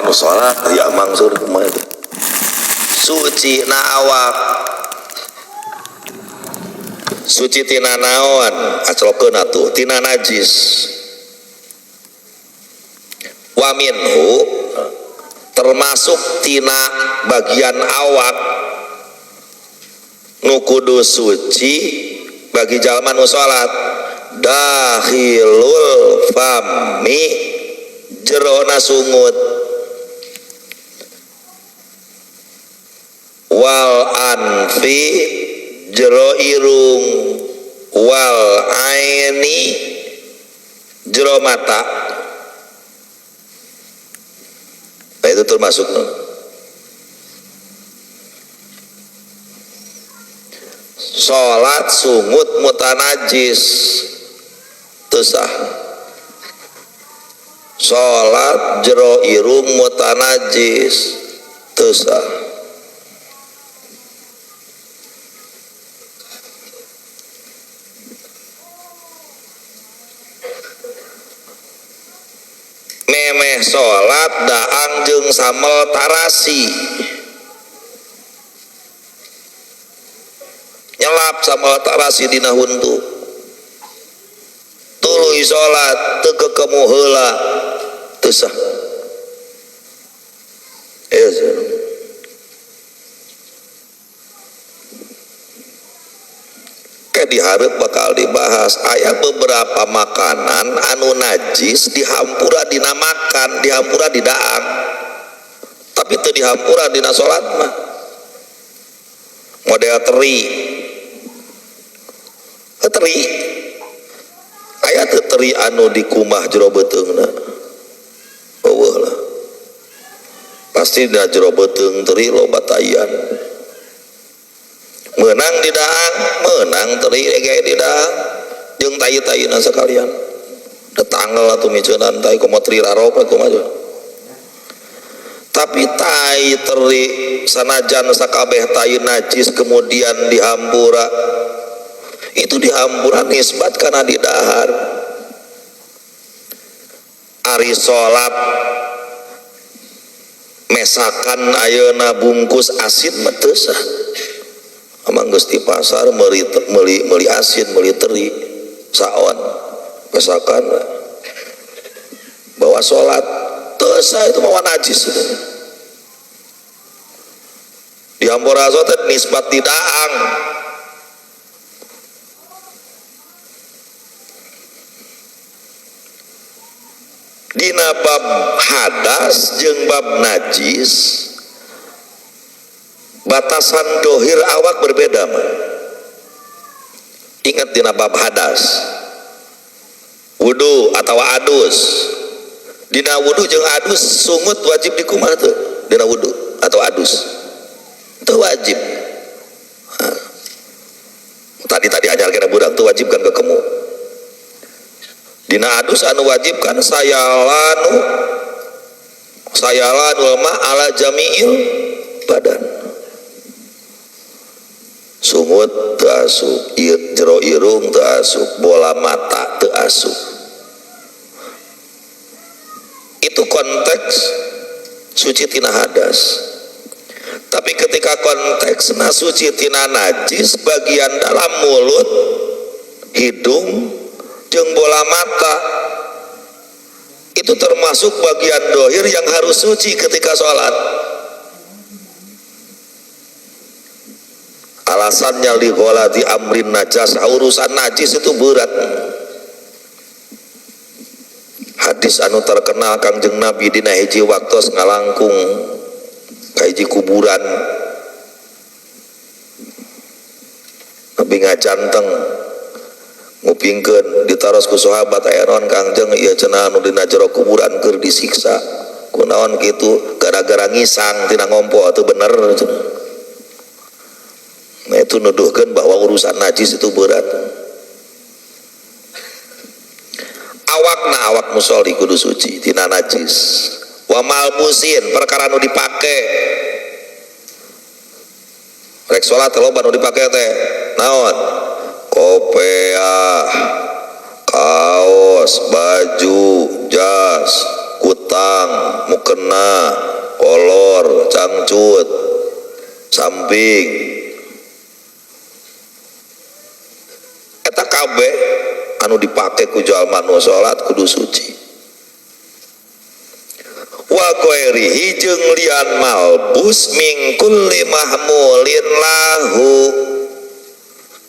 nu salat ya mangsur kumaha suci na awak suci tina naon aclokeun atuh tina najis wa minhu termasuk tina bagian awak nu kudu suci bagi jalma nu salat dahilul fami jerona sungut wal anfi jero irung wal aini jero mata. Nah, itu termasuk sholat sungut mutanajis teu sah. Sholat jero irung mutanajis teu sah. Memeh sholat daang jeung samel tarasi nyelap samel tarasi dina huntu tuluy sholat teu kekemu heula teu sah. Diharap bakal dibahas aya beberapa makanan anu najis dihampura dina makan dihampura di daang tapi teu dihampura dina salat mah model teri aya teu teri anu dikumah jero beuteungna eueuh lah pasti dina jero beuteung teri loba tayan menang di daang menang teri gaya di daang jeung tayu-tayuna sekalian tetanggal atuh miceunana tai kumaha teri rarok kumaha tapi tai teri sanajan sakabeh tayu najis kemudian dihampura itu dihampura nisbat kana di dahar ari salat mesakan ayeuna bungkus asin mah teu sah. Amang geus di pasar meuli asin meuli teri saon pesakan bawa salat teu sah itu mah najis dihampura salat nisbat di daang dina bab hadas jeung bab najis batasan dohir awak berbeda mah. Ingat dina bab hadas wudu atau adus dina wudu jeung adus sungut wajib dikumaha tuh dina wudu atau adus teu wajib tadi ajarkeun budak teu wajib kan kekemu dina adus anu wajib kan sayalanul ma ala jami'il badan sungut teu asup jero irung teu asup bola mata teu asup itu konteks suci tina hadas tapi ketika konteksna suci tina najis bagian dalam mulut hidung jeung bola mata itu termasuk bagian dohir yang harus suci ketika sholat. Alasannya li ghalati amrin najas urusan najis itu berat. Hadis anu terkenal Kangjeng Nabi dina hiji waktos ngalangkung ka hiji kuburan Nabi ngacanteng ngupingkeun ditaros ku sahabat aya naon Kangjeng ieu cenah anu dina jero kuburan keur disiksa kunaon kitu gara-gara ngisang tina ngompo teu bener cenah. Nah itu nuduhkan bahwa urusan najis itu berat. Awak musolli kudu suci tina najis. Wa malbusin perkara nu dipake. Rek salat loba nu dipake teh naon? Kopiah, kaos, baju, jas, kutang, mukena, kolor, cangcut, samping. Eta kabeh anu dipake ku jalma nu salat kudu suci. Wa ghairihi jeung lian malbus min kulli mahmulin lahu,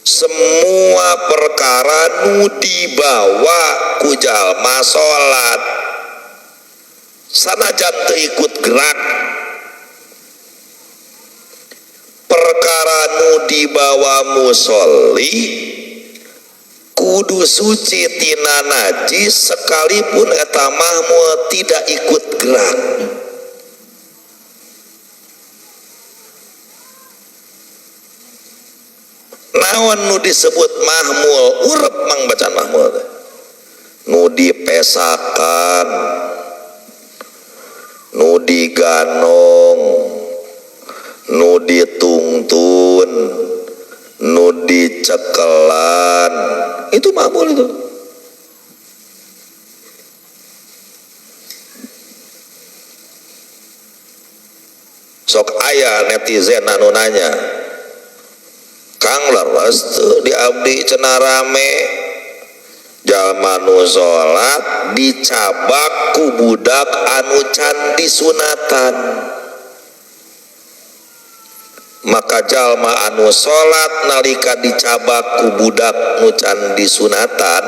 semua perkara nu dibawa ku jalma salat sanajan teu ikut gerak. Perkara nu dibawa musolli kudu suci tina najis sekalipun eta mahmul tidak ikut gerak. Naon nu disebut mahmul? Urep mang bacaan mahmul teh nu dipesakan, nu diganong, nu ditungtun, nu dicekelan, itu mahmul itu. Sok aya netizen anu nanya, Kang leres tuh di abdi cenah rame jalma nu salat dicabak ku budak anu can disunatan. Maka jalma anu salat nalika dicabak ku budak nu can disunatan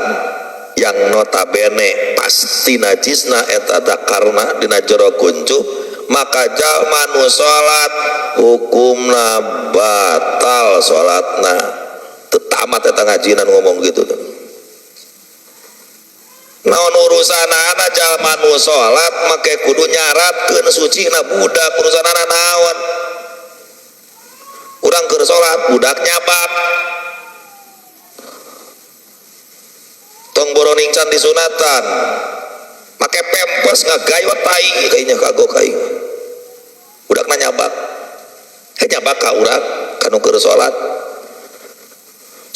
yang notabene pasti najisna eta dakarna dina jero kuncup, maka jalma nu salat hukumna batal salatna. Teu tamat eta ngajinan ngomong gitu tuh. Naon urusanana jalma nu salat make kudu nyaratkeun sucina budak, urusanana naon? Urang keur salat budak nyabak tong boroning can disunatan make pempes ngagayot tai kayaknya kagok aing budakna nyabak nyabak ka urang kanu keur salat.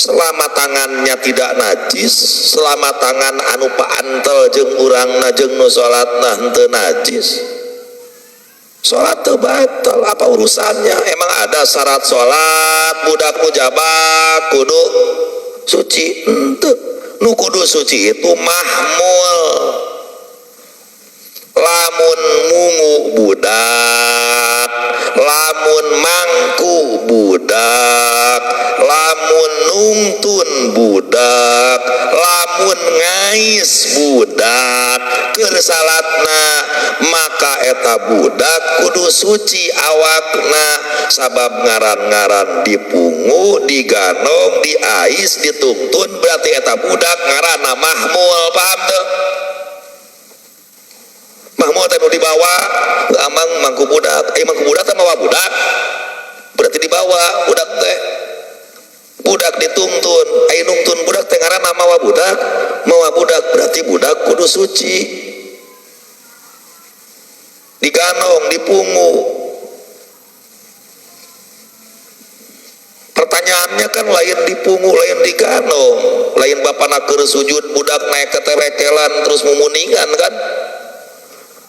Selama tangannya tidak najis, selama tangan anu paantel jeung urangna jeung nu salatna henteu najis, salat teu batal. Apa urusannya? Emang ada syarat salat budak nu jabak kudu suci? Henteu. Nu kudu suci itu mahmul. Lamun mungu budak, lamun mangku budak, lamun nungtun budak, lamun ngais budak keur salatna, maka eta budak kudu suci awakna. Sabab ngaran-ngaran dipungu, diganong, diais, ditungtun berarti eta budak ngaranna mahmul. Paham teu? Mahmul teh nu dibawa amang mangku budak, mangku budak teh mawa budak berarti dibawa budak teh, budak ditungtun, nungtun budak teh ngaranna mawa budak berarti budak kudu suci. Diganong, dipungu. Pertanyaannya kan lain dipungu, lain diganong, lain bapana keur sujud budak naik ke telekelan terus mumuningan kan.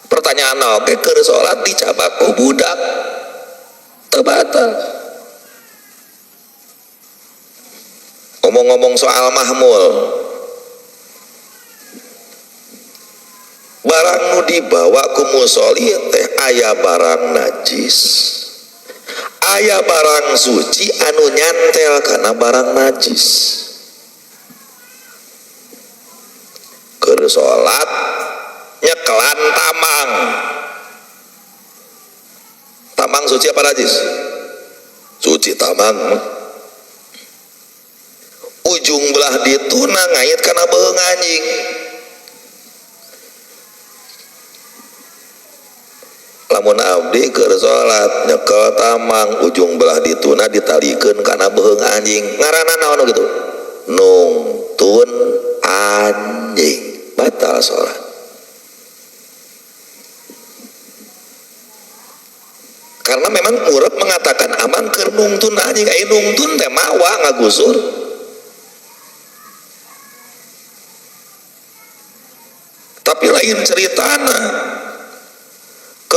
Pertanyaan oke keur salat dicabak ku budak teu batal. Ngomong-ngomong soal mahmul, barang nu dibawa ku musoli teh aya barang najis, aya barang suci anu nyantel kana barang najis. Keur salat nyekelan tamang, tamang suci apa najis? Suci tamang. Ujung belah dituna ngait kana beung anjing. Lamun abdi keur salat nyekel tamang ujung belah dituna ditalikeun kana beung anjing, ngaranna naon gitu? Nungtun anjing, batal salat. Karena memang urep mengatakan aman keur nungtun anjing, nungtun teh mawa ngagusur. Tapi lain ceritana.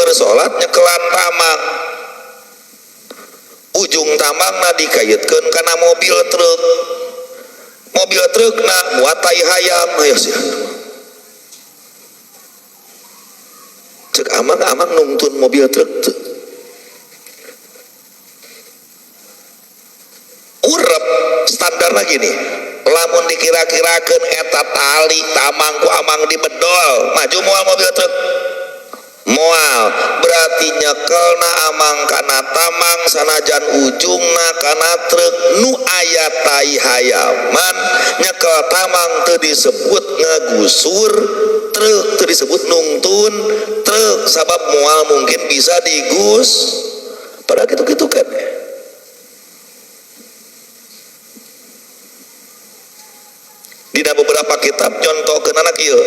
keur salat nyekelan tamang, ujung tamangna dikayitkeun kana mobil trukna muat tai hayam aya sia. Cek amang nungtun mobil truk teu. Urep standarna gini, lamun dikira-kirakeun eta tali tamang ku amang dibedol, maju moal mobil truk. Moal berarti nyekelna amang kana tamang sanajan ujungna kana truk nu aya tai hayaman, nyekel tamang teu disebut ngagusur truk, teu disebut nungtun truk, sabab moal mungkin bisa digus pada gitu-gitu kan. Dina beberapa kitab nyontokeun anak ieu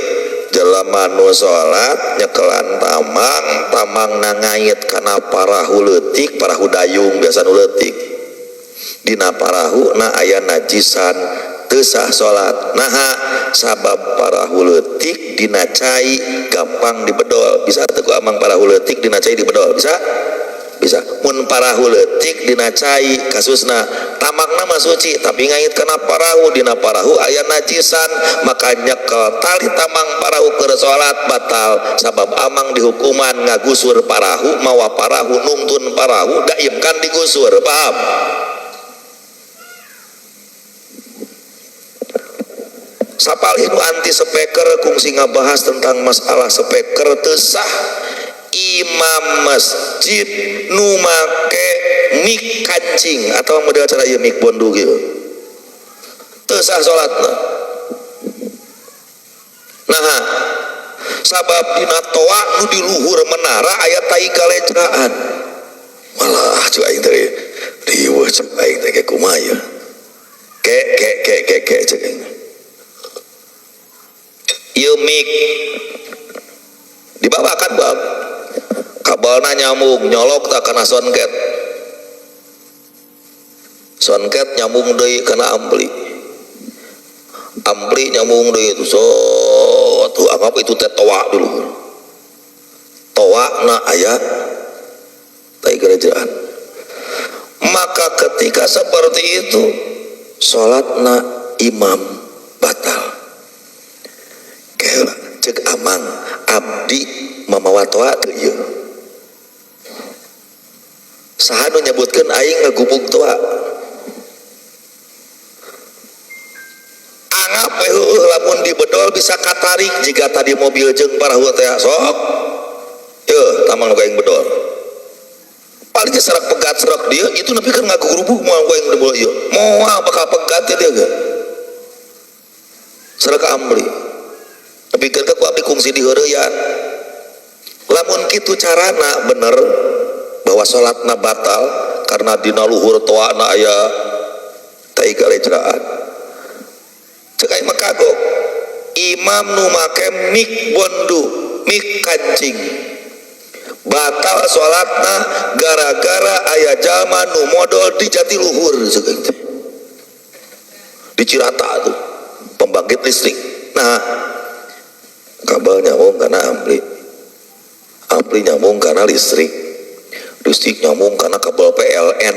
jelema nu salat nyekelan tamang nangait kana parahu leutik, parahu dayung biasa nu leutik, dina parahu na aya najisan teu sah salat. Naha sabab parahu leutik dina cai gampang dibedol, bisa teu ku amang parahu leutik dina cai dibedol, bisa mun parahu leutik dina cai kasusna tamangna mah suci tapi ngait kana parahu, dina parahu aya najisan, maka nyekel tali tamang parahu keur salat batal sabab amang dihukuman ngagusur parahu, mawa parahu nungtun parahu daimkan digusur. Paham? Sapalih nu anti speaker kungsi ngabahas tentang masalah speaker teu sah imam masjid nu make mik kancing atau model cara ieu mik bondu gitu teu sah salatna. Nah sabab dina toa nu di luhur menara aya tai galecraan, malah cuk aing teh riweuh cuk aing teh kumaha ieu ke cuk aing ieu mik dibawakan bab kabelna nyambung nyolok tak kana soundket nyambung deui kana ampli nyambung deui itu so tuh anggap itu teh toa dulu, toa na aya tai gerejaan. Maka ketika seperti itu salatna imam batal. Kela cek amang abdi mamawa toa teu ieu. Saha nu nyebutkeun aing ngagubuk toa? Angap we heueuh lamun dibedol bisa katarik jika tadi mobil jeung parahu teh sok. Yeuh tamang nu aing bedol. Paling serak pegat serak dia itu nepi keur ngagurubuk moal aing bedol ieu. Moal bakal pegat dia ge. Serak amli. Nepi keur ku abdi kungsi di heureuyan. Lamun kitu carana bener bahwa salatna batal karena dina luhur toana aya tai galecraan. Cek aing mah kagok imam nu make mik bondu, mik kancing batal salatna gara-gara aya jalma nu modal di Jatiluhur cek aing teh. Di Cirata tuh pembangkit listrik. Nah, kabel nyambung kana ampli nyambung kana listrik nyambung kana kabel PLN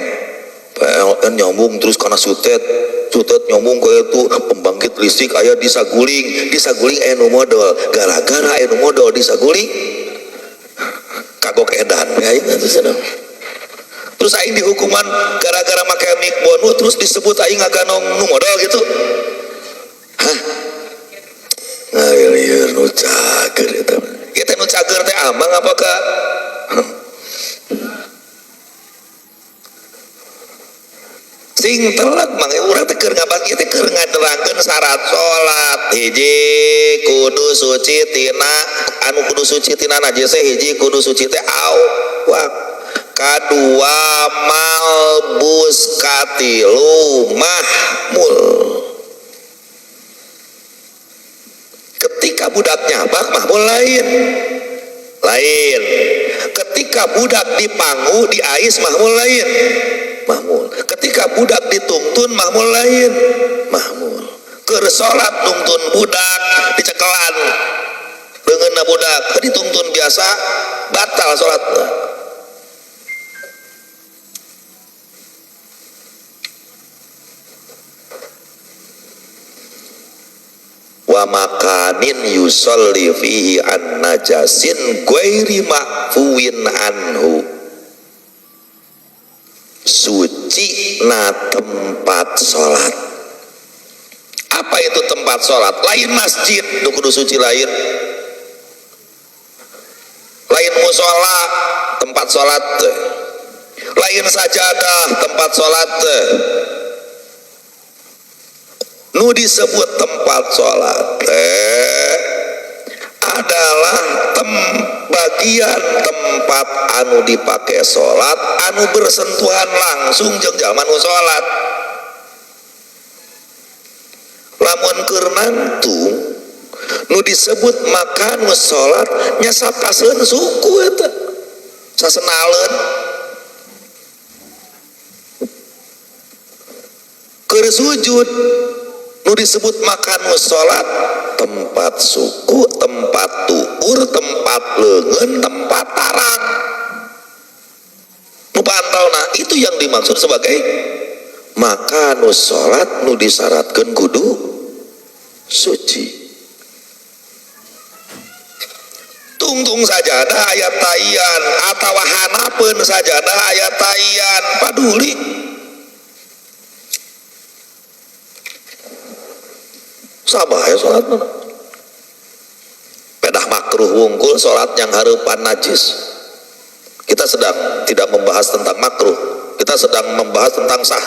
nyambung terus kana sutet nyambung ke itu pembangkit listrik aya di Saguling aya nu modal, gara-gara aya nu modal di Saguling kagok edan aing terus aing dihukuman gara-gara make mik bonu terus disebut aing ngaganong nu modal gitu. Hah? Ngalieur nu cager eta. Ieu teh nu cager teh amang apakah? Sing telak mang urang teh keur ngabagi teh keur nganerangkeun syarat salat. Hiji kudu suci tina anu kudu suci tina najis, hiji kudu suci teh awak. Kadua malbus, katilu mahmul. Ketika budak nyabak mahmul lain. Ketika budak dipangu diais mahmul lain. Mahmul. Ketika budak dituntun mahmul lain. Mahmul. Keur salat nungtun budak dicekelan. Beungeunna budak ditungtun biasa batal salatna. Wa makanin yusolli fihi an najasin ghairi ma'fuwin anhu, suci na tempat sholat. Apa itu tempat sholat? Lain masjid nu kudu suci, lain musola tempat sholat, lain sajadah tempat sholat. Nu disebut tempat sholat adalah bagian tempat anu dipakai sholat anu bersentuhan langsung jeung jalma nu sholat. Lamun keur nantung nu disebut makan nu sholat nya sapaseun suku eta sasenaleun keur sujud nu disebut makan nu sholat tempat suku, tempat tuur, tempat leungeun, tempat tarang nu pantalna itu yang dimaksud sebagai makan nu sholat nu disyaratkeun kudu suci. Tungtung sajadah ayat taian atawa hanapeun sajadah ayat taian paduli sabah ya sholat mana pedah makruh wungkul sholat yang hareupan najis. Kita sedang tidak membahas tentang makruh, kita sedang membahas tentang sah.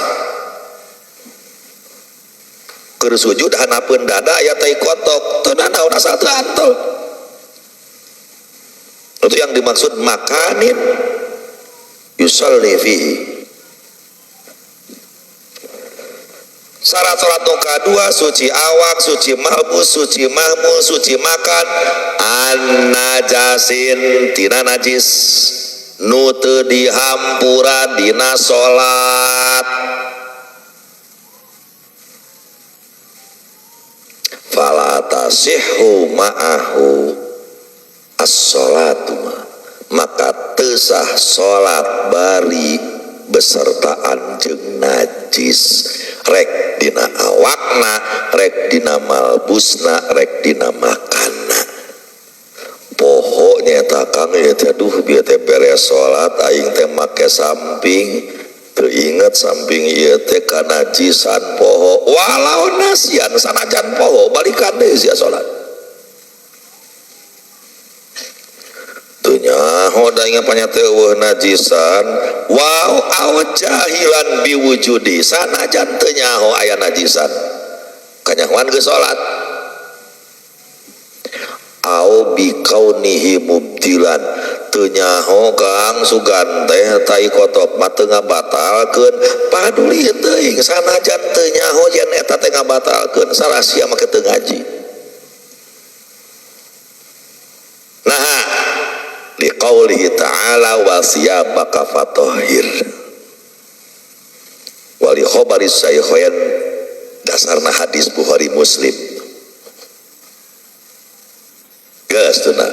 Keur sujud hanapeun dada aya tai kotok teu nanaon asa teu antol, itu yang dimaksud makanin yusalli fihi. Syarat sholat nu kadua suci awak, suci malbus, suci mahmul, suci makan an najasin tina najis nu teu dihampura dina sholat. Fala tasihhu ma'ahu as-sholatu, maka teu sah sholat bari besertaan jeung najis, rek dina awakna, rek dina malbusna, rek dina makanna. Poho nyata kang ieu teh duh bieu teh beres salat aing teh make samping teu inget samping ieu teh kanajisan poho, walau nasian sanajan poho balikan deui sia salat. Nyaho da ingat panyata eueuh najisan wow aw jahilan biwujudi sanajan teu nyaho aya najisan kanyahoan geus salat aw bikaunihi mubtilan teu nyaho kang sugan teh tai kotok mah teu ngabatalkeun paduli teuing sanajan teu nyaho yen eta teh ngabatalkeun sarasia make teu ngaji. Nah liqaulihi ta'ala wa siyabaka fatahhir wali khobaris saykhain dasarna hadis Bukhari Muslim geus tuna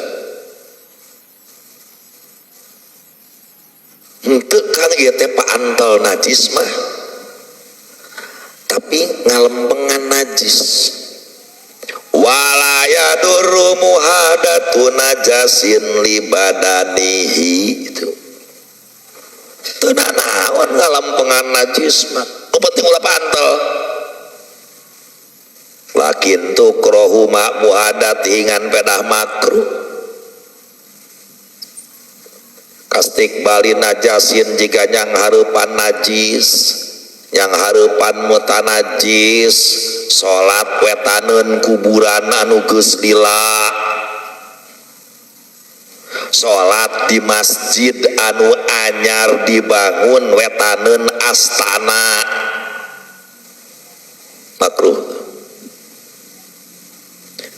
henteu kan ieu teh paantal najis mah tapi ngalempengan najis. Wala yadurru muhadatu najasin libadanihi, itu teu naon ngalampengan najis mah nu penting ulah pantel. Lakin tukrohu ma muhadat hingan pedah makruh kastikbali najasin jika nyang hareupan najis, yang hareupan mutanajis salat wetaneun kuburan anu geus lila, salat di masjid anu anyar dibangun wetaneun astana makruh.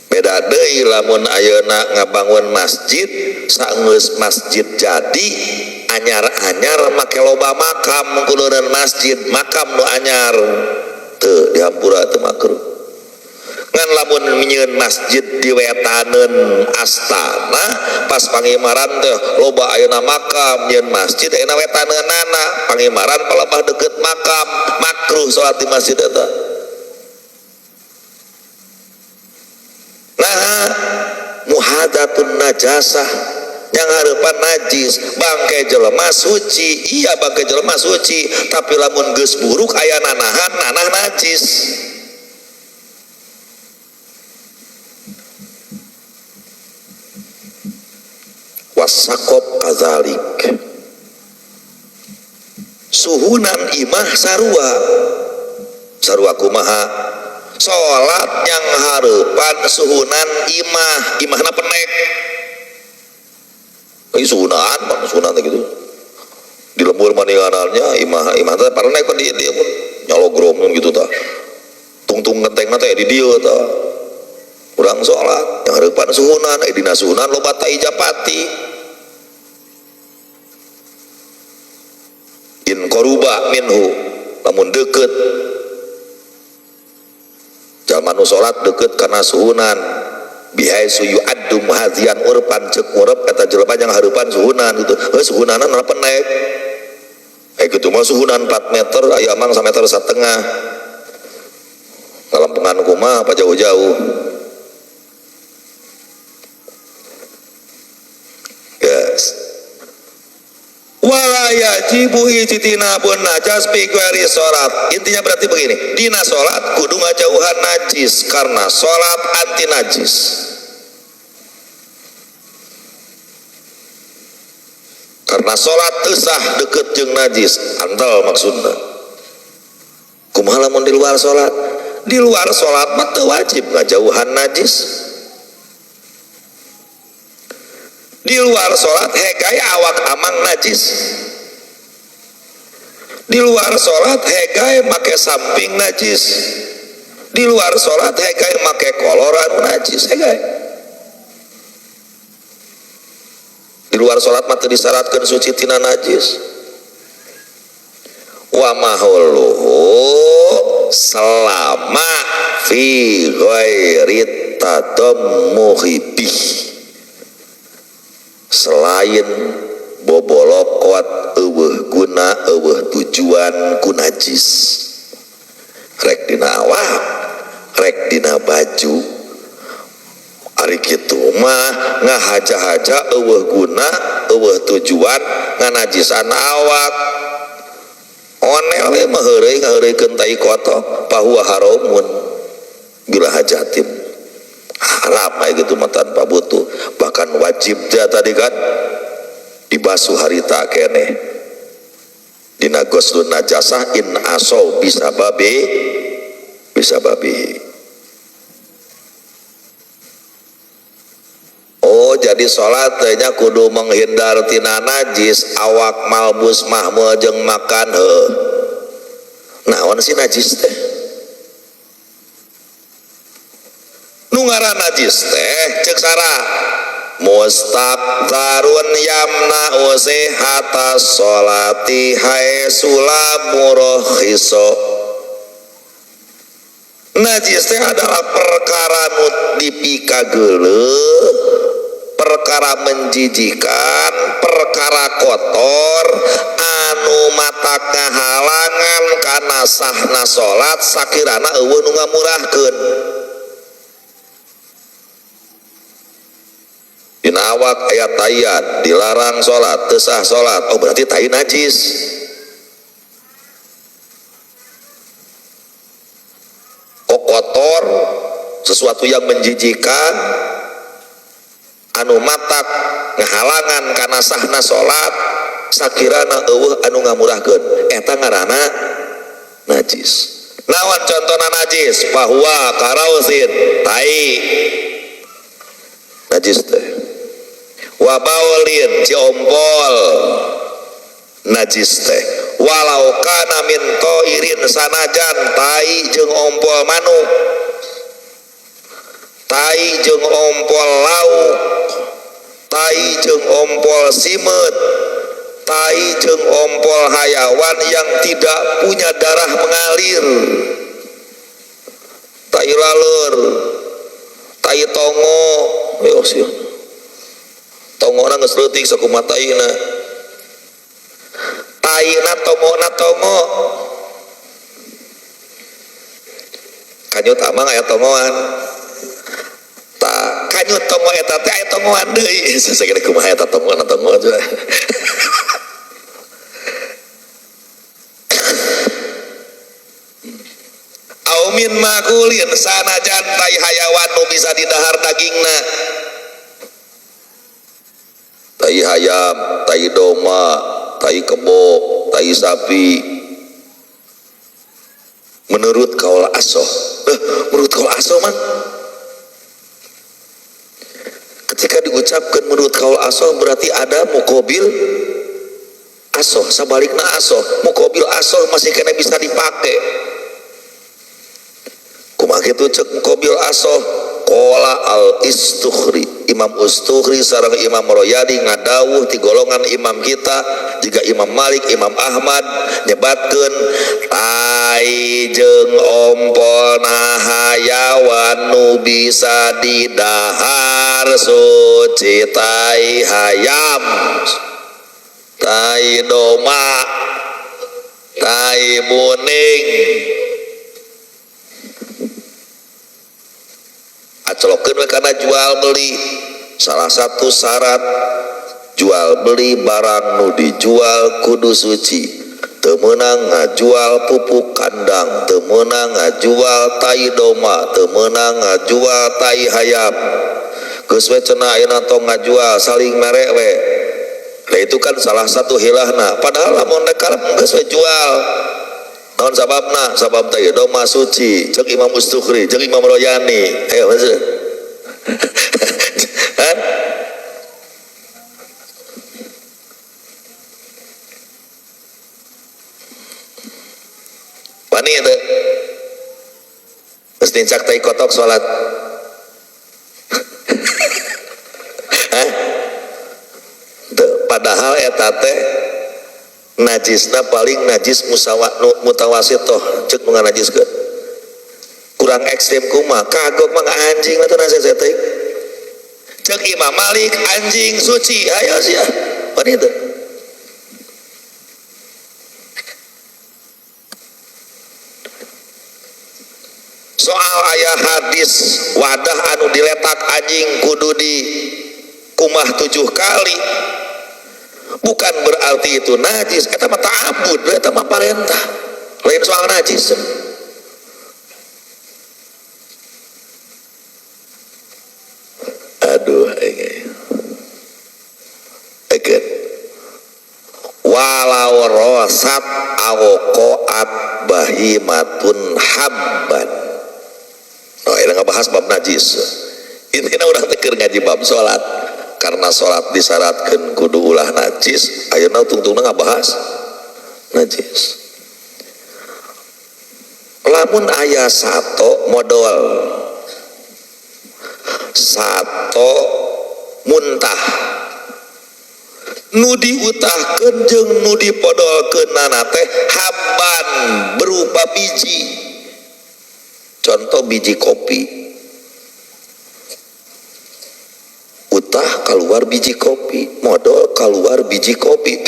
Beda deui lamun ayeuna ngabangun masjid saeungeus masjid jadi anyar-anyar make loba makam mengkuleureun masjid, makam nu anyar teu dihampura teu makruh. ngan lamun minyeun masjid di wetaneun astana pas pangimaran teh loba ayeuna makam nyeun masjid ayeuna wetaneunana pangimaran palebah deukeut makam makruh salat di masjid eta. Nah muhadatun najasah yang hareupan najis bangke jelema suci, iya bangke jelema suci tapi lamun geus buruk aya nanahan nanah najis. Wasakop kadzalik suhunan imah sarua kumaha salat yang hareupan suhunan imahna penek suhunan gitu di lembur maninganalnya imah teh parenek pan di dieu nyalogromong gitu tah tungtung gentengna teh di dieu tah urang salat yang hareupan suhunan dina suhunan loba ta ijapati in qaruba minhu lamun deukeut jalma nu salat deukeut kana suhunan bihaisu yu'addu muhadzian urpan ceuk urep eta jelema yang hareupan suhunan gitu suhunana na penek kitu mah suhunan 4 meter aya mang 1,5 meter ngalampungan kumaha apa jauh-jauh yes wala yajibu ijtinabun najas fi ghairi salat. Intinya berarti begini, dina salat kudu ngajauhan najis karena salat anti najis. Karena salat teu sah deukeut jeung najis, antal maksudna. Kumaha lamun di luar salat? Di luar salat mah teu wajib ngajauhan najis. Di luar sholat hegay awak amang najis, di luar sholat hegay make samping najis, di luar sholat hegay make koloran najis hegay. Di luar sholat mah teu disyaratkeun suci tina najis. Wa mahuluhu selama fi ghairi tadammuhi bih, selain bobolokot eueuh guna eueuh tujuan ku najis, rek dina awak rek dina baju ari kitu mah ngahaja-haja eueuh guna eueuh tujuan nganajisan awak onel we mah heureuy ngaheureukeun tai kotok pahuwa haramun bila hajatim haram gitu mah tanpa butuh, bahkan wajib dia tadi kan dibasuh harita keneh dina ghuslun najasah in asau bisa babi. Oh jadi sholat nya kudu menghindar tina najis awak malbus mahmul jeung makan naon si najis teh nu ngaran najis teh ceuk sara mustaqdarun yamna usihata sholati haitsula murkhiso. Najis teh adalah perkara nu dipikageuleuh, perkara menjijikan, perkara kotor anu matak ngahalangan kana sahna salat sakirana eueuh nu ngamurahkeun. Dina awak aya tayat dilarang salat teu sah salat, oh berarti tai najis. Oh kotor, sesuatu yang menjijikan anu matak ngahalangan kana sahna salat sakirana eueuh anu ngamurahkeun eta ngaranna najis. Naon contona najis? Bahwa karausin tai najis teh. Wabaulin ciompol najis teh. Walau kana min toirin sanajan tai jeung ompol manuk, tai jeung ompol lauk, tai jeung ompol simet, tai jeung ompol hayawan yang tidak punya darah mengalir. Tai tai laler, tai tongo, yo sih. Tongo na geus leutik sakumaha taina. Taina tongo. Kanyut amang aya tongoan. Ta kanyut tongo eta teh aya tongoan deui. Sasageuna kumaha eta tongoan tongo aja. Aumin makulin sanajan tai hayawan nu bisa didahar dagingna. Tai hayam, tai doma, tai kebo, tai sapi. Menurut kaul asoh, menurut kaul asoh man. Ketika diucapkan menurut kaul asoh berarti ada mukobil asoh, sabalikna asoh, mukobil asoh masih kena bisa dipakai. Kumaha kitu cek mukobil asoh, qala al-Istukhri, Imam Ustukhri sareng Imam Royadi ngadawuh ti golongan imam kita juga Imam Malik, Imam Ahmad nyebatkeun tai jeung ompolna hayawan nu bisa didahar suci tai hayam, tai doma, tai buning. Acolokeun we kana jual beli. Salah satu syarat jual beli barang nu dijual kudu suci. Teu meunang ngajual pupuk kandang, teu meunang ngajual tai doma, teu meunang ngajual tai hayam. Geus we cenah ayeuna tong ngajual saling mere we. Lah itu kan salah satu hilahna. Padahal lamun rek karep geus we jual. Naon sababna? Sabab teh doma suci, cek Imam Ustukhri, cek Imam Royani. Ayo masuk. Kan? Wani itu. Terus dincak tai kotok salat. Padahal eta teh najisna paling najis mutawasitoh cek mengan najis ke kurang ekstrem kumaha kagok mah anjing atuh nase teh cek Imam Malik anjing suci aya sia pan itu soal aya hadis wadah anu diletak anjing kudu di kumah 7 kali. Bukan berarti itu najis, eta mah ta'abbud, eta mah parentah. Lain soal najis. Aduh, again. Walau rosat awokoat bahimatun habban. Oh, ini ngebahas bab najis. Ini kita udah teker ngaji bab sholat. Karena sholat disyaratkan kudu ulah najis, ayeuna tungtungna ngabahas najis. Lamun aya sato modal, sato muntah, nu diutahkeun jeung nu dipodolkeunna teh habban berupa biji. Contoh biji kopi. Utah keluar biji kopi, modal keluar biji kopi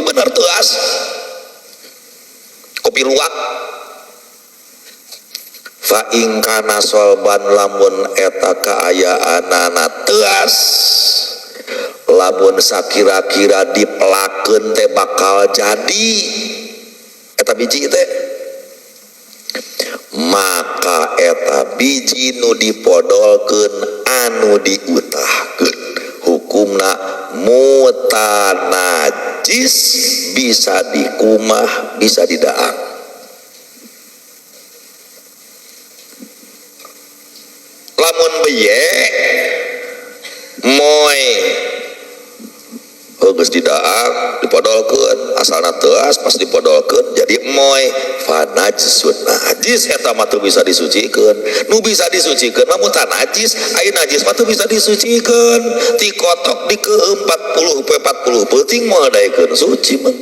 bener teas kopi luwak fa ing kana solban lamun eta kaayaanana teas lamun sakira-kira dipelakeun teh bakal jadi eta biji teh maka eta biji nu dipodolkeun anu diutahkeun hukumna mutanajis bisa dikumah bisa didaang. Lamun beye moy geus didaang dipodolkeun asalna teuas pas dipodolkeun jadi moy fanajsun najis eta mah teu bisa disucikeun nu bisa disucikeun mah mutan najis aya najis mah teu bisa disucikeun ti kotok di ke 40 peuting moal daekeun suci mah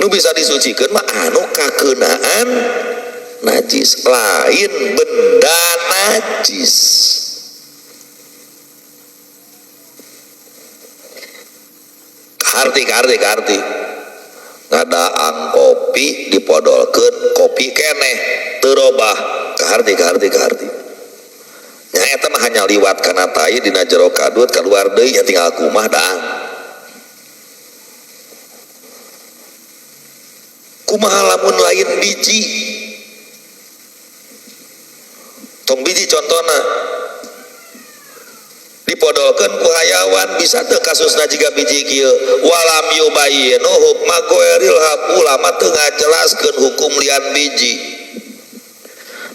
nu bisa disucikeun mah anu kakeunaan najis, lain benda najis. Karti ngadaang kopi dipodolkeun kopi keneh teu robah kaharti nya eta mah hanya liwat kana tai dina jero kadut kaluar deui ya tinggal kumah daang. Kumaha lamun lain biji, tong biji contohna dipodolkeun ku hayawan bisa teu kasusna jiga biji kieu walam yubayinu hukma goeril haq, ulama teu ngajelaskeun hukum lian biji.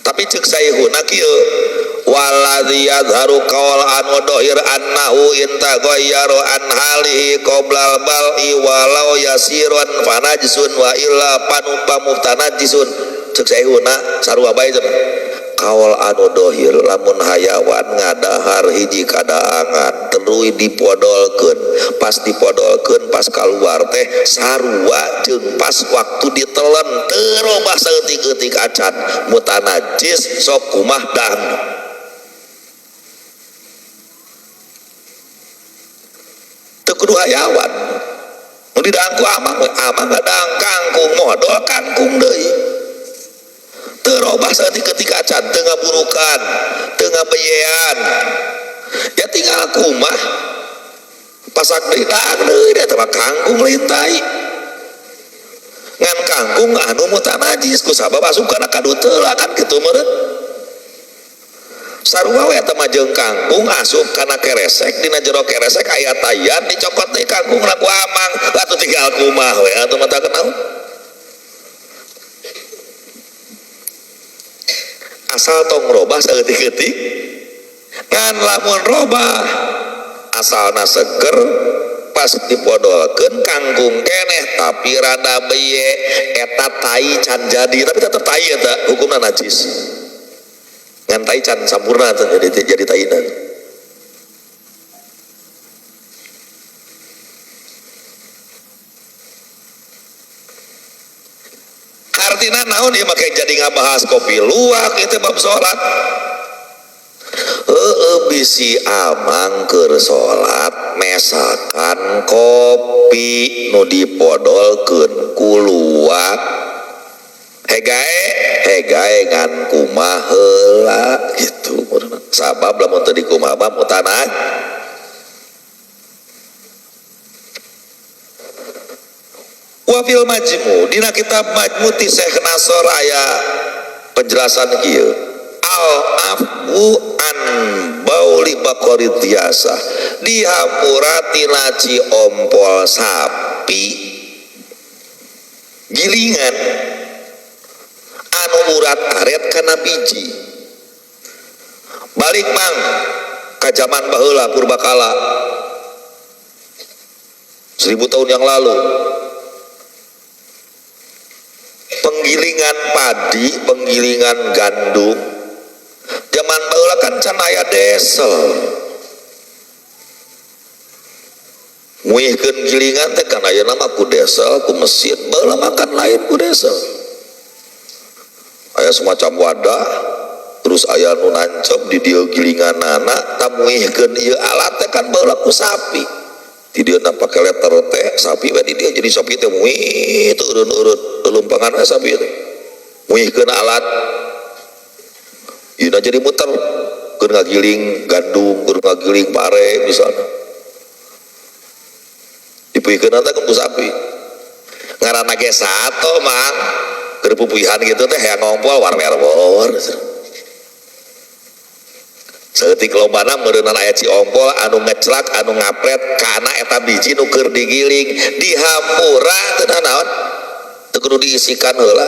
Tapi ceuk saeuhuna kieu waladzi yadharu qaul anu dohir annahu intagayyaru an halihi qoblal bal'i walau yasirun fanajsun wa illa panumpam muftanajsun. Ceuk saeuhuna sarua bae cenah kaul anu dohir lamun hayawan ngadahar hiji kadaangan teruy dipodolkeun, pas dipodolkeun pas kaluar teh sarua jeung pas waktu ditelen teu robah saeutik-eutik acan mutanajis sok kumah dang. Teu kudu hayawan mun didangku amang ngadang kangkung modal kangkung deui terobah ketika acan teu ngaburukan teu ngabeyean ya tinggal kumah pasak deui deui eta mah kangkung lintai ngan kangkung anu mutanajis ku sabab asup kana kadut heula kan kitu meureun sarua we eta mah jeung kangkung asup kana keresek dina jero keresek aya tayan dicokot deui kangkung ku amang atuh tinggal kumah we atuh mah teu kenaon. Asal tong robah saeutik-eutik ngan lamun robah asalna seger pas dipodolkeun kangkung keneh tapi rada beye eta tai can jadi tapi tetep tai eta hukumna najis ngan tai can sampurna jadi taina. Artinya naon ya make jadi ngabahas kopi luwak itu bab salat. Bisi amang keur salat mesakan kopi nu dipodolkeun ku luwak. Hegae ngan kumaha heula gitu. Sabab lamun teu di kumaha mah mutanah. Wafil majmu dina kitab majmu ti Syekh Nasr aya penjelasan kieu al afu an bauli baqari tiasa dihampurati laci ompol sapi gilingan anu urat aret kana biji balik mang ka zaman baheula purbakala 1000 tahun yang lalu penggilingan padi, penggilingan gandum zaman baheula kan can aya desel nguihkeun gilingan teh kan ayeuna mah ku desel ku mesin baheula makan lain ku desel aya semacam wadah terus aya nu nancep di dieu gilinganana tamuihkeun ieu alat teh kan baheula ku sapi di dieu pake letter teh sapi we di dieu jadi sapi teh muih teu urut-urut lumpangan sapi teh muihkeun alat ieu jadi muter keur ngagiling gandum keur ngagiling pare misalnya dipuihkeun teh ku sapi ngaranna ge sato mang keur pupuihan gitu teh hayang ngompol war-war seeutik lombana meureunan aya ci ompol anu ngeclak anu ngapret kana eta biji nu keur digiling dihampura teu naon teu kudu diisikan heula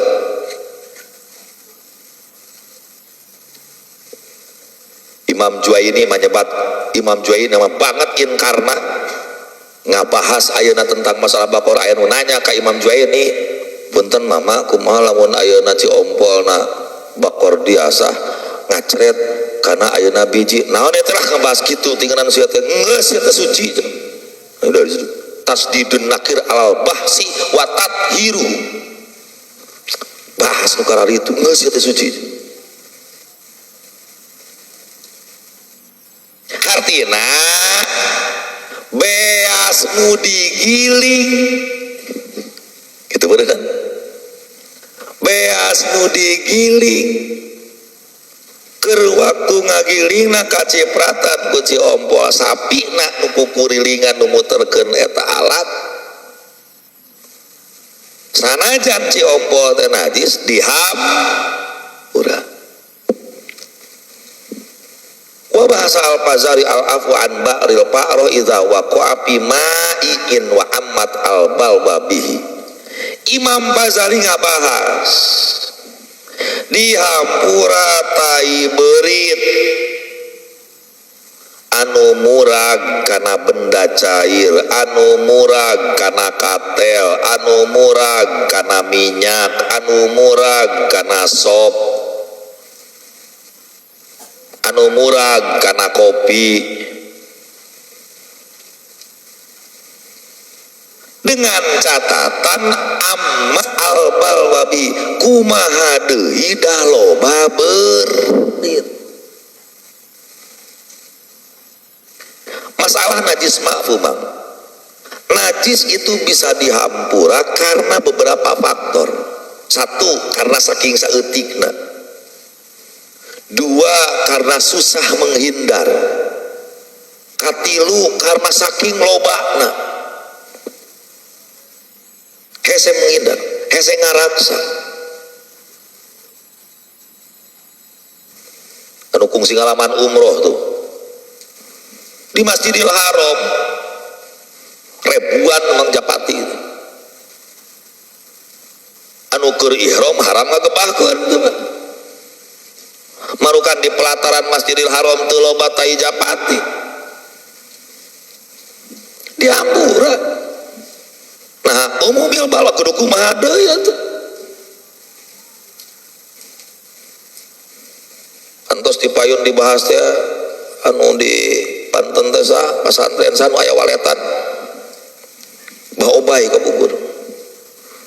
Imam Juwaini menyebat Imam Juwaini mah banget inkarna ngabahas ayeuna tentang masalah bakor aya nu nanya ka Imam Juwaini punten mama kumaha lamun ayeuna ci ompolna bakor diasah ngacret karena ayeuna biji naon eta lah ngebahas kitu tinggalan sia teh geus sia teh suci udah disitu tasdidun nakir alal bahsi wa tathiru bahas nu karari itu geus ieu teh suci. Artina beas nu digiling gitu bener kan, beas nu digiling keur waktu ngagilingna kacipratan ku ci ompol sapina nu kukurilingan nu muterkeun eta alat sanajan ci ompol teh najis dihampura. Wa bahasa al-Fazari al-afu an ba'ril fa'ro idza waqa'a fi ma'iin wa ammat al-balwa bihi. Imam Fazari ngabahas dihampura tai beurit anu murag kana benda cair, anu murag kana katel, anu murag kana minyak, anu murag kana sop, anu murag kana kopi, dengan catatan amma al-balwabi kumaha deui da loba beurit. Masalah najis mafhumang, najis itu bisa dihampura karena beberapa faktor. Satu, karena saking saeutikna. Dua, karena susah menghindar. Katilu, karena saking lobana. Hese menghindar, hese ngaraksa. Anu kungsi ngalaman umroh tuh di Masjidil Haram ribuan memang japati itu. Anu keur ihram haram ngagebahkeun tuh. Marukan di pelataran Masjidil Haram teu loba tai japati. Dihampura. Nah, umumil bala kudu kumaha deui atuh. Antos dipayun dibahas teh anu di Banten desa pasantren sanu aya waletan baobay ka Bogor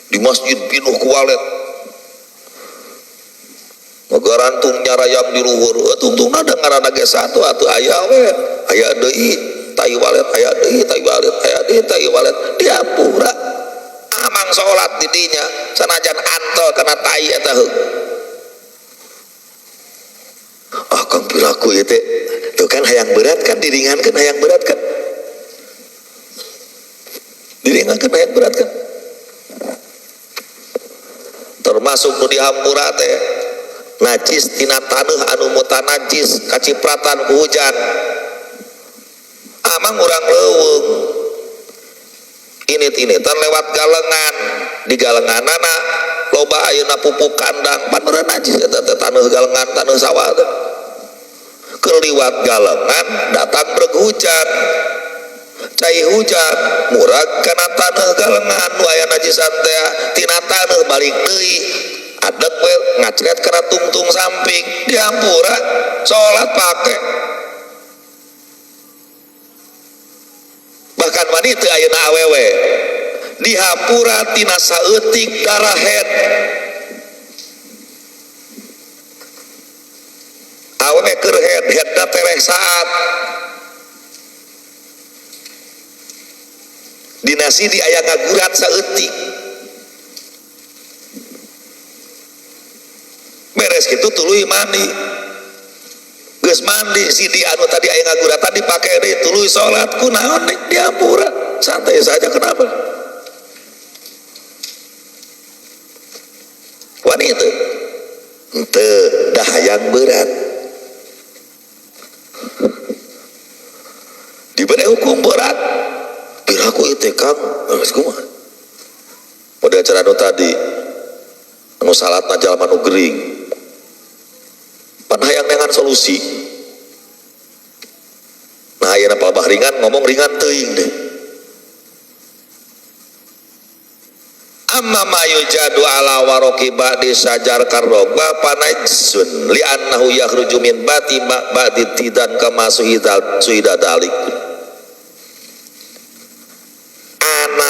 di masjid pinuh ku walet ngarantung nyarayam di luhur tungtungna da ngaranna ge satu atuh aya we aya deui tai walet aya deui tai walet aya deui tai walet diapura amang salat di dinya sanajan antol kana tai eta heug. Kang pilaku ieu teh tuh kan hayang berat kan diringankeun hayang berat kan diringankeun hayang berat kan termasuk nu dihampura teh najis tina taneuh anu mutanajis kacipratan ku hujan amang urang leuweung init-initan lewat galengan di galenganana loba ayeuna pupuk kandang pan meureun najis eta teh taneuh galengan taneuh sawah teh keliwat galengan datang berhujan cai hujan murag kana taneuh galengan nu aya najisan teh tina taneuh balik deui adeg we ngacret kana tungtung samping dihampura salat pake bahkan wanita ayeuna awewe dihampura tina saeutik darah head awewe keur headna tereh saat dina sidi aya ngagurat saeutik beres kitu tuluy mandi geus mandi sidi anu tadi aya ngaguratan dipake deui tuluy salat kunaon dihampura santai saja kenapa wanita henteu dah hayang berat diberi hukum berat piraku itu kang kumaha model acara anu tadi anu salatna jalma nu gering pan hayang dengan solusi nah ayeuna palebah ringan ngomong ringan teuing deh amma ma yujadu ala waroki ba'di sajar karroba panajsun li'annahu yakhruju min bati ba'di tidan kama suhida dalik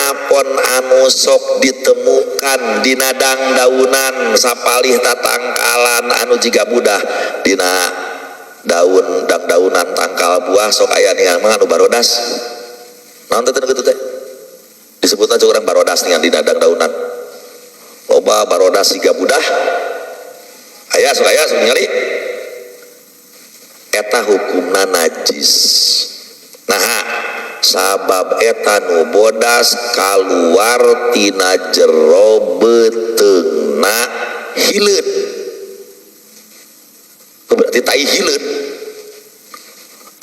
anapun anu sok ditemukan dina dang-daunan sapalih tatangkalan anu jiga budah dina daun dang-daunan tangkal buah sok aya ningan anu barodas naon teh kitu teh disebutna cuk urang barodas ningan dina dang-daunan loba barodas jiga budah aya sok ningali eta hukumna najis. Nah sabab eta nu bodas kaluar tina jero beteungna hileud berarti tai hileud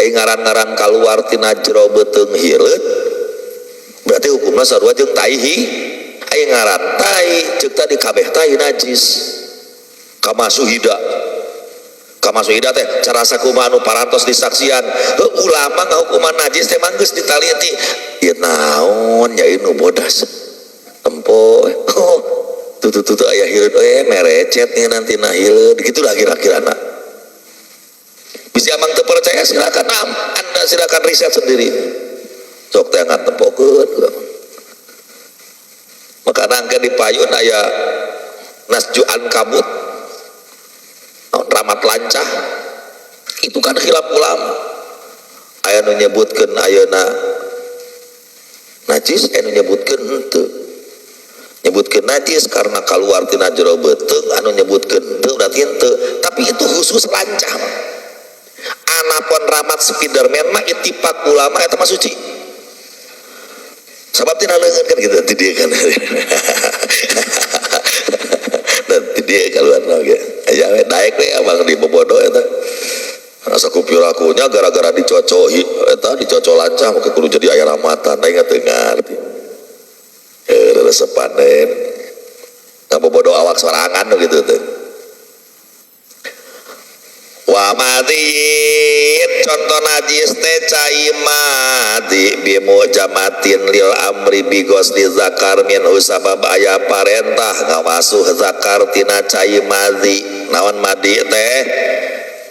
ngaran-ngaran kaluar tina jero beteung hileud berarti hukumna sarua jeung tai ngaran tai ceuk tadi kabeh tai najis kamasuhida teh cara sakumaha anu parantos disaksian ulama ngahukuman najis teh mah geus ditaliti ieu naon nya nu bodas tempo tutu aya hileud merecet nih nanti na hileud gitulah kira-kirana bisa amang teu percaya silakan Anda silakan riset sendiri sok teh ngantempokeun maka nangke di payun aya nasju ankabut ramat lancah itu kan khilaf ulama aya nu nyebutkeun ayeuna najis anu nyebutkeun henteu nyebutkeun najis karena kaluar tina jero beuteung anu nyebutkeun henteu berarti henteu tapi itu khusus lancah anapun ramat Spiderman mah ittifaq ulama eta mah suci sabab tina leungeun kan gitu ti dieu kan nanti dia keluar lagi ya daek deh abang di bobodo eta rasa kupirakunya gara-gara dicocohi eta dicocol lancah maka kudu jadi aya ramatan da ingat ngarti resepan deh bobodo awak sorangan gitu teh wa madin contoh najis teh cai mati bimu jamatin lil amri bigos di zakar min usabab aya parentah ngawasuh zakar tina cai madi naon madi teh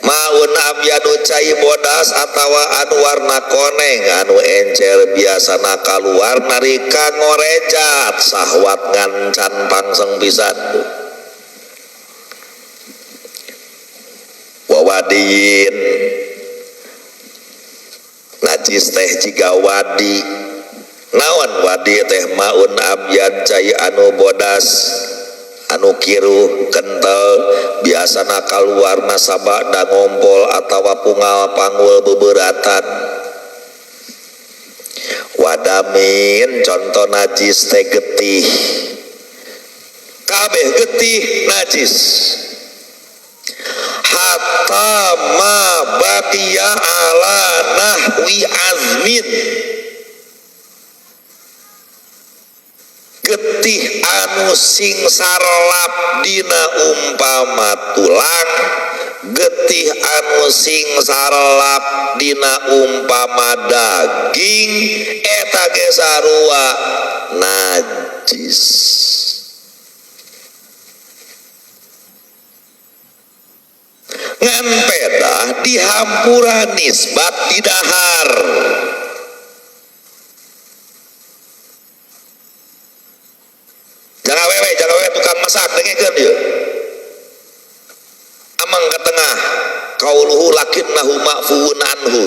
maun abyadu cai bodas atawa anu warna koneng anu encer biasana kaluar narika ngorejat sahwat ngancan pangseng pisan wadiin najis teh jiga wadi naon wadi teh maun abyad cai anu bodas anu kiru kental biasana kaluarna sabada ngompol atawa pungal panggul beberatan wadamin contoh najis teh getih kabeh getih najis hatta ma baqiya ala nahwi azmin getih anu sing sarlap dina umpama tulang getih anu sing sarlap dina umpama daging eta ge sarua najis ngan peda dihampura nisbat di dahar jangan wewe tukang masak dengekeun dieu amang ka tengah qauluhu lakinnahu ma'fuun anhu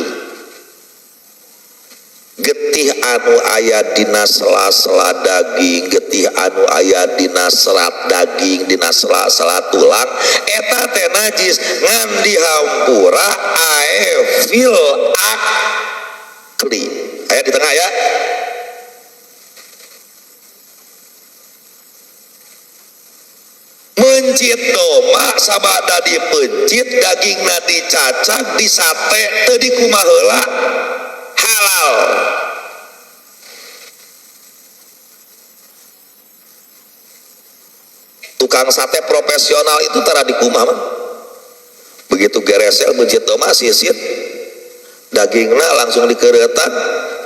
getih anu aya dina sela-sela daging getih anu aya dina serat daging dina sela-sela tulang eta teh najis ngan dihampura ae fil akli aya di tengah ya mencit doma sabada dipencit dagingna dicacak disate teu dikumaha heula halal tukang sate profesional itu tara dikumaha mah begitu geresel bencit doma sisit dagingna langsung dikeureutan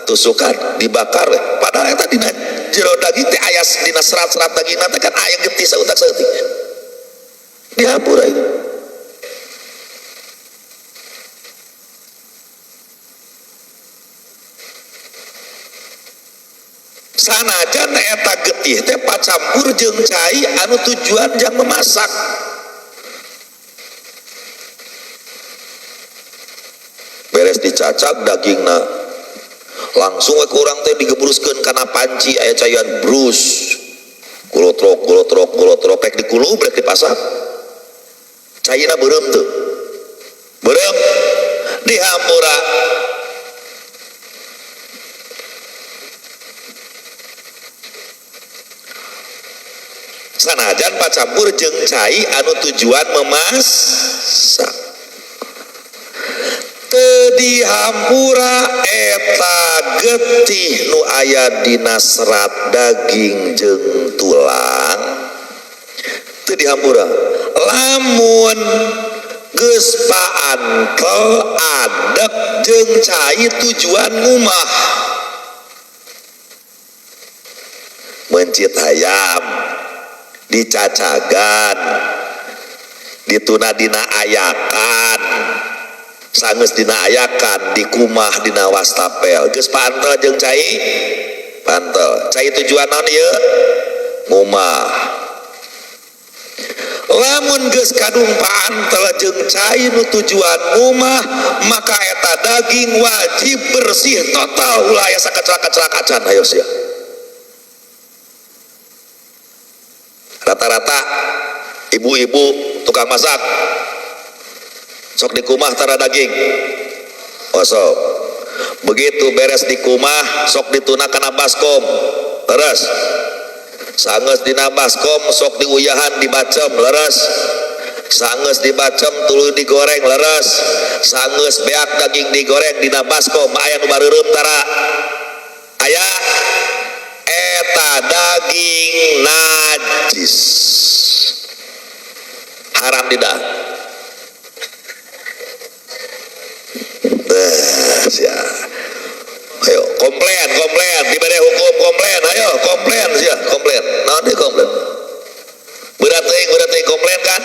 tusukan dibakar padahal eta dina jero daging teh aya dina serat-serat dagingna teh kan aya getih saeutak-saeutik dihampura itu sanajan eta getih teh pacampur jeung cai anu tujuan jang memasak. Beres dicacak dagingna langsung we kurang teh digebruskeun kana panci aya caian brus golotrok pek dikulub rek dipasak caina beureum teu beureum dihampura sanajan pacampur jeung cai anu tujuan memasak teu dihampura eta getih nu aya dina serat daging jeung tulang teu dihampura lamun geus paantel adek jeung cai tujuan ngumah mencit hayam dicacagan dituna dina ayakan sangeus dina ayakan dikumah dina wastapel geus pantel jeung cai pantel cai tujuan naon ieu ngumah lamun geus kadung pantel jeung cai nu tujuan ngumah maka eta daging wajib bersih total ulah aya sakacrak-kacrakacan hayo sia rata-rata ibu-ibu tukang masak sok dikumah tara daging sok begitu beres dikumah sok dituna kana baskom leres sangeus dina baskom sok diuyahan dibacem leres sangeus dibacem tuluy digoreng leres sangeus beak daging digoreng dina baskom aya nu bareureum tara aya eta daging najis haram didah sia ayo komplain dibere hukum komplain ayo komplain sia komplain naon deui komplain berat teuing komplain kan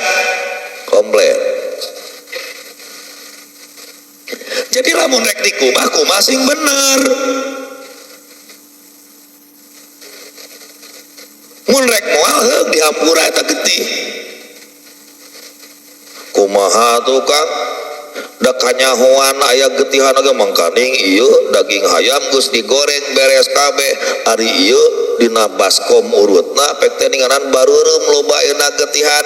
komplain jadi lamun rek dikumah sing bener mun rek moal heug dihampura eta getih kumaha tukang da kanyahoan aya getihan ge mangkaning ieu daging hayam geus digoreng beres kabeh ari ieu dina baskom urutna pek teh ninganan bareureum lobaeuna getihan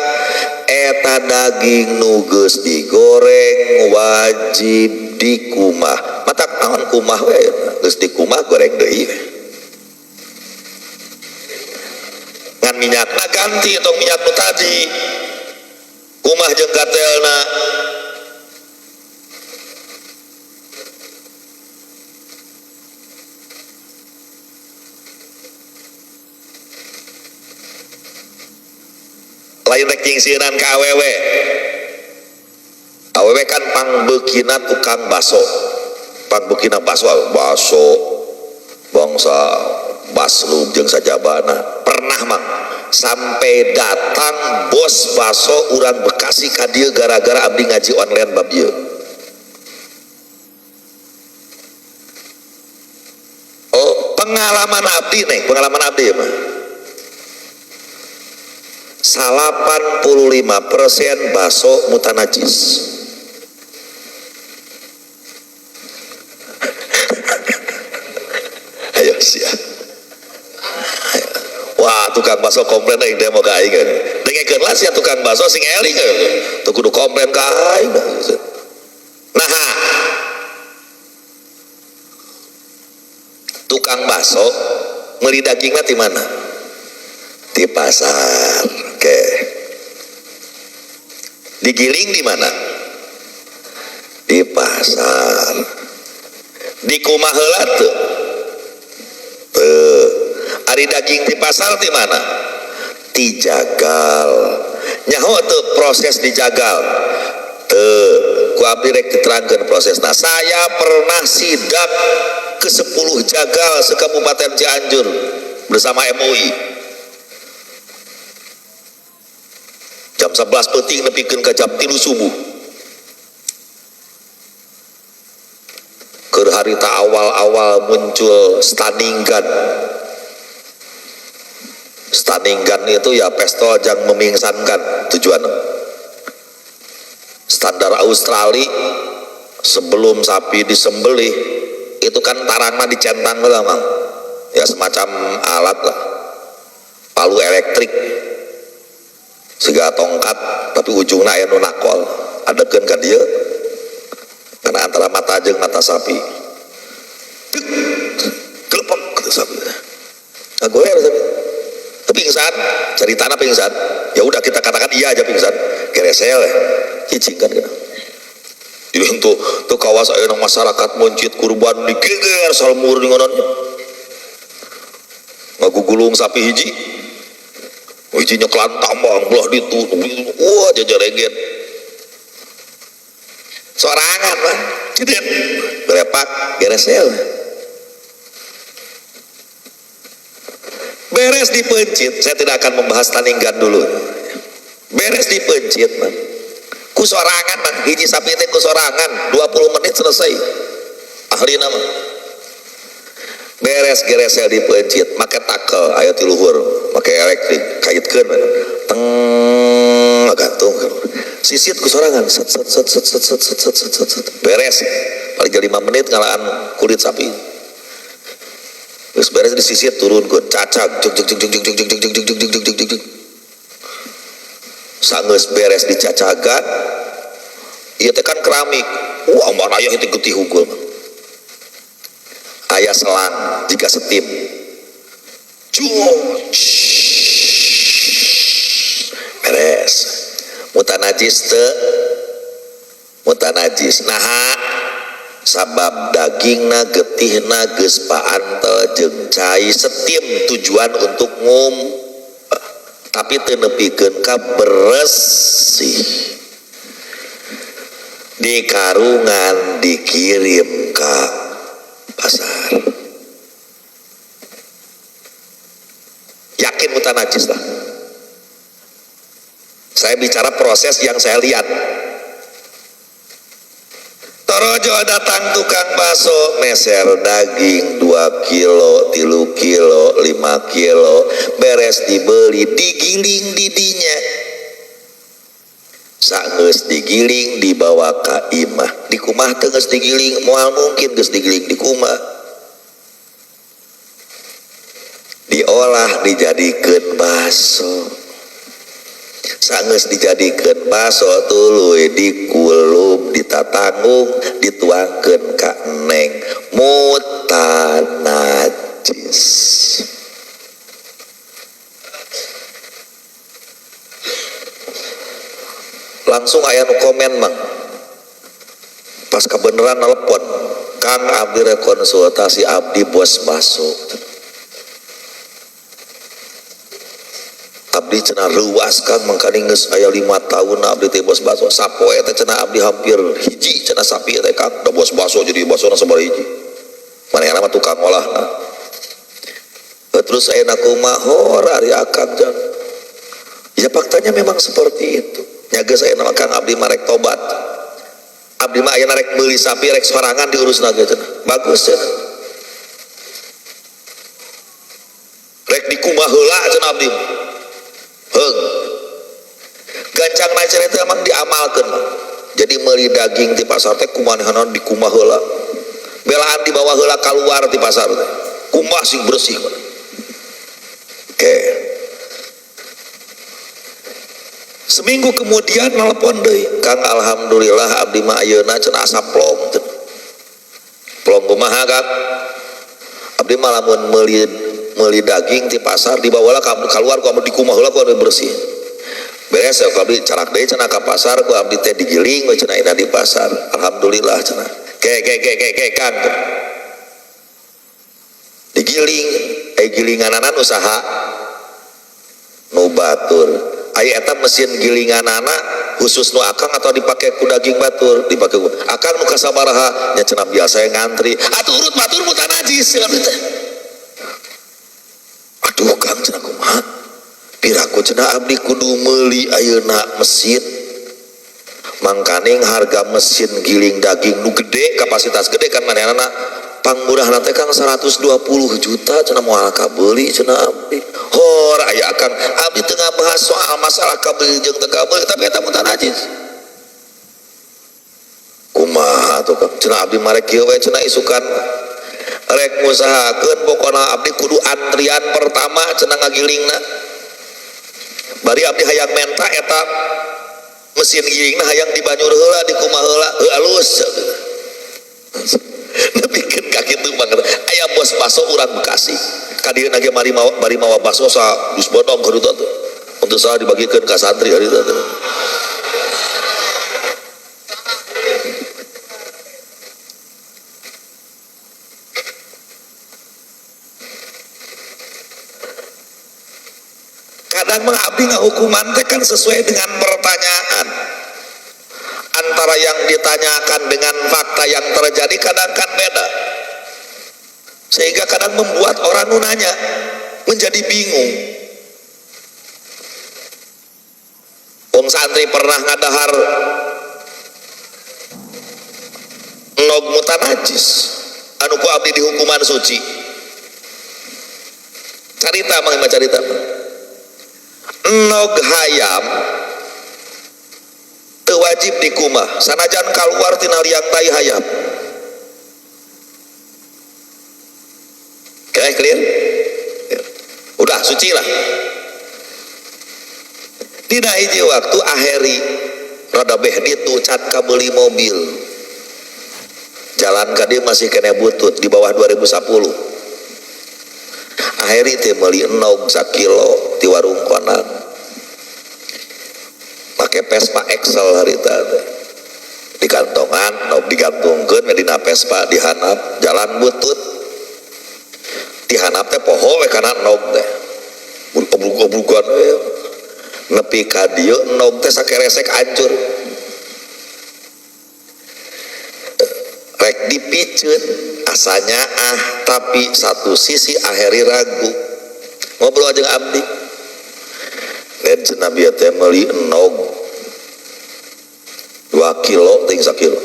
eta daging nu geus digoreng wajib dikumah matak naon kumah we geus dikumah goreng deui ngan minyakna ganti atau minyak nu tadi kumah jeung gatelna lain rek jingsieunan ka awewe kan pangbeukina tukang baso pangbukina baso bangsa baslum jeung sajabana pernah mah sampai datang bos baso urang Bekasi ka dieu gara-gara abdi ngaji online bab ieu pengalaman abdi mah 85% baso mutanajis ayo sia wah tukang baso komplain aing demo ka aing kan dengekeun lah sia tukang baso sing eling teu kudu komplain ka aing nah tukang baso meuli dagingna di mana di pasar oke digiling di mana di pasar di kumaha heula teu ari daging di pasar di mana dijagal nyaho teu proses dijagal teu ku abdi rek diterangkeun prosesna saya pernah sidak ke 10 jagal sekabupaten Cianjur bersama MUI jam 11 penting nepikeun ka jam 3 subuh keur harita awal-awal muncul stunning gun Stunning gun itu ya pistol yang memingsankan tujuan. Standar Australia sebelum sapi disembelih itu kan tarangnya dicentang lah mang, ya semacam alat lah, palu elektrik sehingga tongkat tapi ujungnya aya nu nakol adekeun ka dieu karena antara mata jeung mata sapi kelepek ke sapi ngagoer sapi pingsan, ceritana pingsan, ya udah kita katakan iya aja pingsan, keresel ya, cicing kan kita. Jadi untuk kawas ayeuna masyarakat muncit kurban digeger salmur dingonannya, ngagugulung sapi hiji, hiji nyeklan tambang belah ditu, wah jajaregen, sorangan lah, cedek, berepak, keresel. Beres dipencit, saya tidak akan membahas stunning gun dulu. Beres dipencit, man. Kusorangan, man. Hiji sapi teh kusorangan, 20 menit selesai. Ahli nama. Beres geresel dipencit, make takel, aya ti luhur, make elektrik, kaitkeun, man. Teng gantung. Sisit kusorangan, set. Beres. Paling 5 menit ngalaan kulit sapi. Terus beres disisir turun ke cacak sanggeus beres dicacagan ieu teh kan keramik aman aya itu getih hungkul aya selang jika setim beres mutanajis naha sabab dagingna getihna geus paantel jeung cai setim tujuan untuk tapi teu nepikeun ka bersih di karungan dikirim ka pasar yakin mutan najis lah. Saya bicara proses yang saya lihat. Torojo datang tukang bakso meser daging 2 kilo 3 kilo 5 kilo beres dibeli digiling didinya sageus digiling dibawa ka imah di kumah teu geus digiling moal mungkin geus digiling di kumah diolah dijadikeun bakso sageus dijadikeun bakso tuluy dikulub ditatanggung dituangkeun ka eneng mutanajis langsung aya nu komen mang pas kebeneran nelpon Kang abdi rekonsultasi abdi bos bakso abdi cenah ruas Kang mangkani geus aya 5 tahun abdi teh bos bakso sapoe teh cenah abdi hampir hiji cenah sapi teh Kang da bos bakso jadi basona sabaraha hiji manehna mah tukang olahna terus ayeuna kumaha ari Akang jan ya faktanya memang seperti itu nya geus ayeuna Kang abdi mah rek tobat abdi mah ayeuna rek meuli sapi rek sorangan diurusna ge cenah bagus cenah rek dikumaha heula cenah abdi gancang macam itu emang diamalkan jadi meuli daging di pasar teh kumanehanan di kumah heula belaan dibawa heula keluar di pasar teh kumah sing bersih oke. Seminggu kemudian nelpon deui Kang alhamdulillah abdi mah ayeuna cenah asa plong kumaha Kang abdi mah lamun meuli daging di pasar dibawalah keluar ku abdi kumah heula ku anu bersih beres ku abdi carak deui cenah ka pasar ku abdi teh digiling we cenah ina di pasar alhamdulillah cenah ke Kang digiling gilinganana usaha nu batur aya eta mesin gilinganana khusus nu Akang atau dipake ku daging batur dipake ku Akang nu kasabaraha nya cenah biasa ngantri atuh urut batur mutanajis cenah teh aduh Kang cenah kumaha piraku cenah abdi kudu meuli ayeuna mesin mangkaning harga mesin giling daging nu gede kapasitas gede kan manehna pangmurah nanti Kang 120 juta cenah moal kabeli cenah abdi hor aya Kang abdi tengah bahas soal masalah kabeli jeung teu kabeli tapi eta mutan najis kumaha tuh Kang cenah abdi marek kieu we cenah isukan rek ngusahakeun pokona abdi kudu antrian pertama cenah ngagilingna bari abdi hayang menta eta mesin gilingna hayang di banyur heula di kumaha heula halus nepikeun ka kitu banget aya bos baso urang Bekasi kadieu nage bari mawa baso sa dus bodong harita teh untuk salah dibagikeun ka santri harita teh kadang mah abdi ngahukuman teh kan sesuai dengan pertanyaan antara yang ditanyakan dengan fakta yang terjadi kadang kan beda sehingga kadang membuat orang nunanya menjadi bingung. Wong santri pernah ngadahar nog mutan najis anu ku abdi di hukuman suci carita mah carita nog hayam teu wajib dikumah sanajan kaluar tina liang tai hayam. Oke, clear? Udah suci lah. Dina hiji waktu aheri rada behdi tuh cat kabeli mobil jalan ka dieu masih kena butut di bawah 2010 aheri teh meuli enog 1 kilo di warung konan make Vespa Excel harita teh di kantongan nog digantungkeun dina Vespa dihanap jalan butut dihanap teh poho we kana nog teh obrug-obrugan we nepi ka dieu nog teh sakeresek hancur rek dipiceun asanya tapi satu sisi aheri ragu ngobrol jeung abdi dan cenah bieu teh meuli enog 2 kilo ting 1 kilo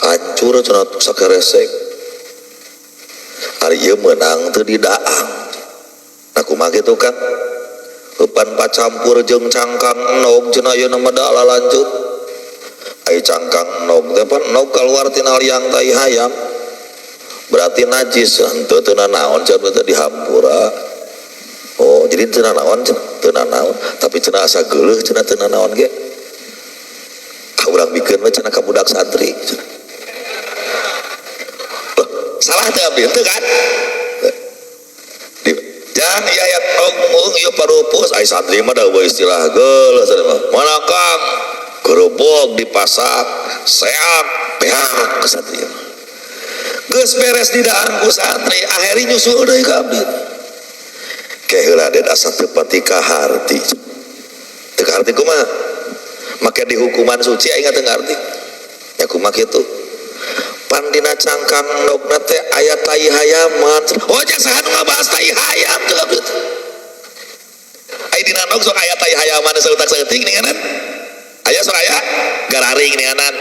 hancur cenah sakeresek hari ieu meunang teu didaang nah kumaha kitu kan eupan pacampur jeung cangkang enog cenah ieu mah da lanjut ai cangkang enog teh pan enog kaluar tina liang tai hayam berarti najis henteu teu naon cenah teu dihampura oh jadi teu naon cenah teu naon tapi cenah asa geuleuh cenah teu naon ge urang bikeun mah cenah ka budak santri cenah salah teh abdi teu kan jangan ayat ngomong ieu parupus ai santri mah da istilah geuleuh cenah mah mana Kang gerobok dipasak seak peak santri geus beres didaang ku santri aheri nyusul deui ka abdi ke heula den asa teu pati kaharti teu kaharti kumaha make di hukuman suci aing teu ngarti ya kumaha kitu pan dina cangkang nogna teh aya tai hayaman oh nya saha nu ngabahas tai hayam teu abdi ai dina nog sok aya tai hayaman sautak-sautik ninganan aya sok aya gararing ninganan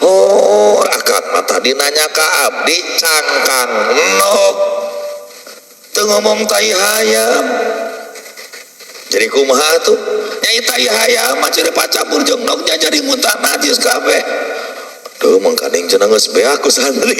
oh akad mata dinanya ka abdi cangkang nog teu ngomong tai hayam jadi kumaha tuh nyai tai hayam mah ciri pacampur jeung nognya jadi muntah najis kabeh tuh mangkaning cenah geus beak ku santri